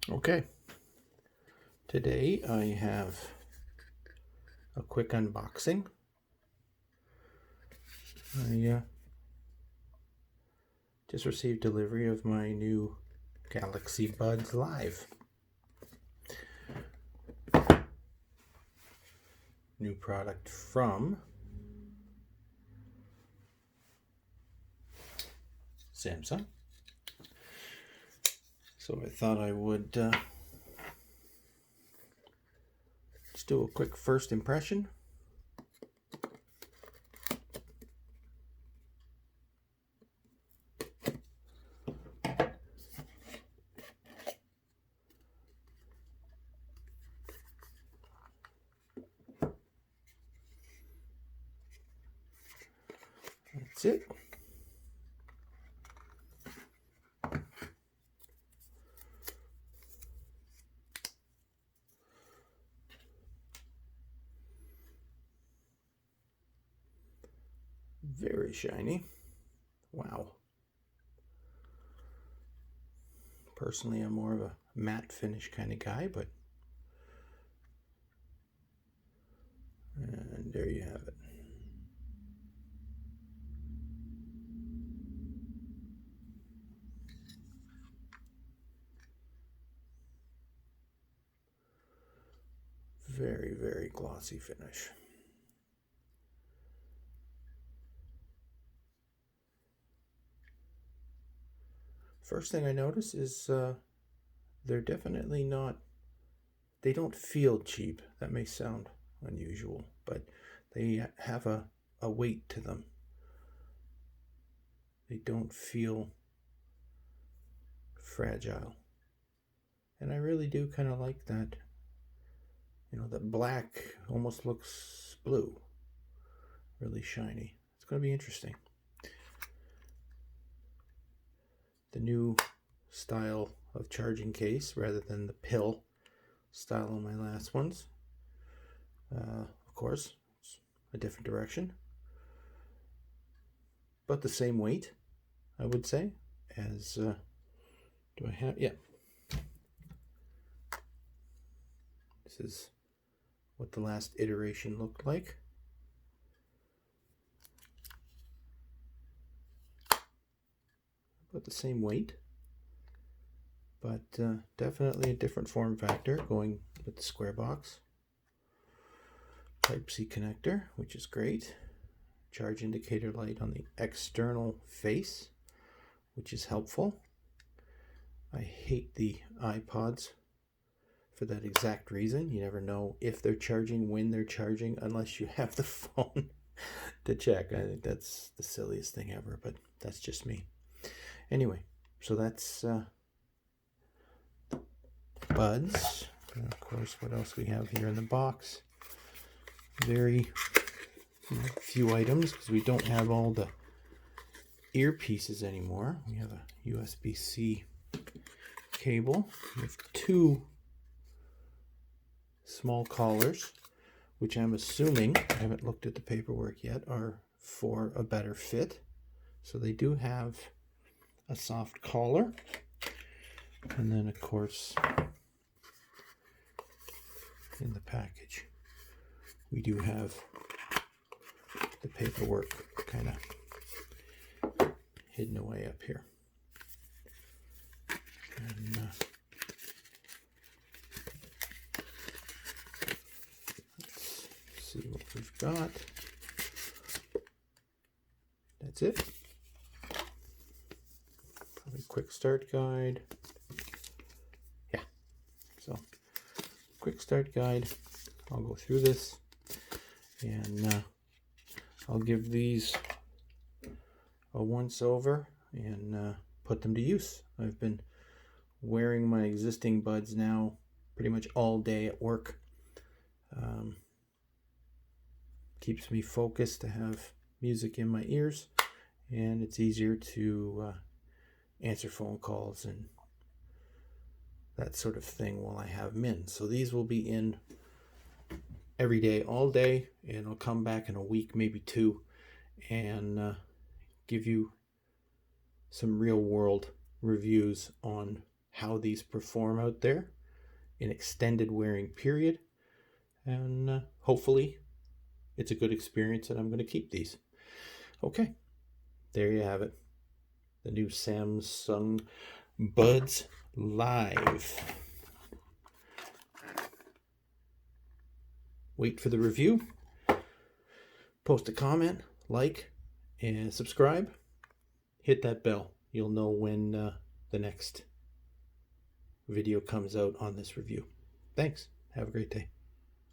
Okay, today I have a quick unboxing. I just received delivery of my new Galaxy Buds Live. New product from Samsung. So I thought I would just do a quick first impression. That's it. Very shiny. Wow. Personally, I'm more of a matte finish kind of guy, but and there you have it. Very, very glossy finish. First thing I notice is they're definitely not, they don't feel cheap. That may sound unusual, but they have a weight to them. They don't feel fragile. And I really do kind of like that. You know, the black almost looks blue. Really shiny. It's going to be interesting. The new style of charging case rather than the pill style on my last ones. Of course, it's a different direction. But the same weight, I would say, as, do I have, yeah. This is what the last iteration looked like. About the same weight, but definitely a different form factor going with the square box. Type-C connector, which is great. Charge indicator light on the external face, which is helpful. I hate the iPods for that exact reason. You never know if they're charging, when they're charging, unless you have the phone to check. I think that's the silliest thing ever, but that's just me. Anyway, so that's Buds. And of course, what else we have here in the box? Very few items because we don't have all the earpieces anymore. We have a USB-C cable. We have two small collars, which I'm assuming, I haven't looked at the paperwork yet, are for a better fit. So they do have a soft collar. And then, of course, in the package, we do have the paperwork kind of hidden away up here. And let's see what we've got. That's it. Probably quick start guide. Yeah. So, quick start guide. I'll go through this and I'll give these a once over and put them to use. I've been wearing my existing buds now pretty much all day at work. Keeps me focused to have music in my ears, and it's easier to answer phone calls and that sort of thing while I have them in. So these will be in every day, all day, and I'll come back in a week, maybe two, and give you some real world reviews on how these perform out there in extended wearing period. And hopefully it's a good experience and I'm going to keep these. Okay, there you have it. The new Samsung Buds Live. Wait for the review. Post a comment, like, and subscribe. Hit that bell. You'll know when the next video comes out on this review. Thanks. Have a great day.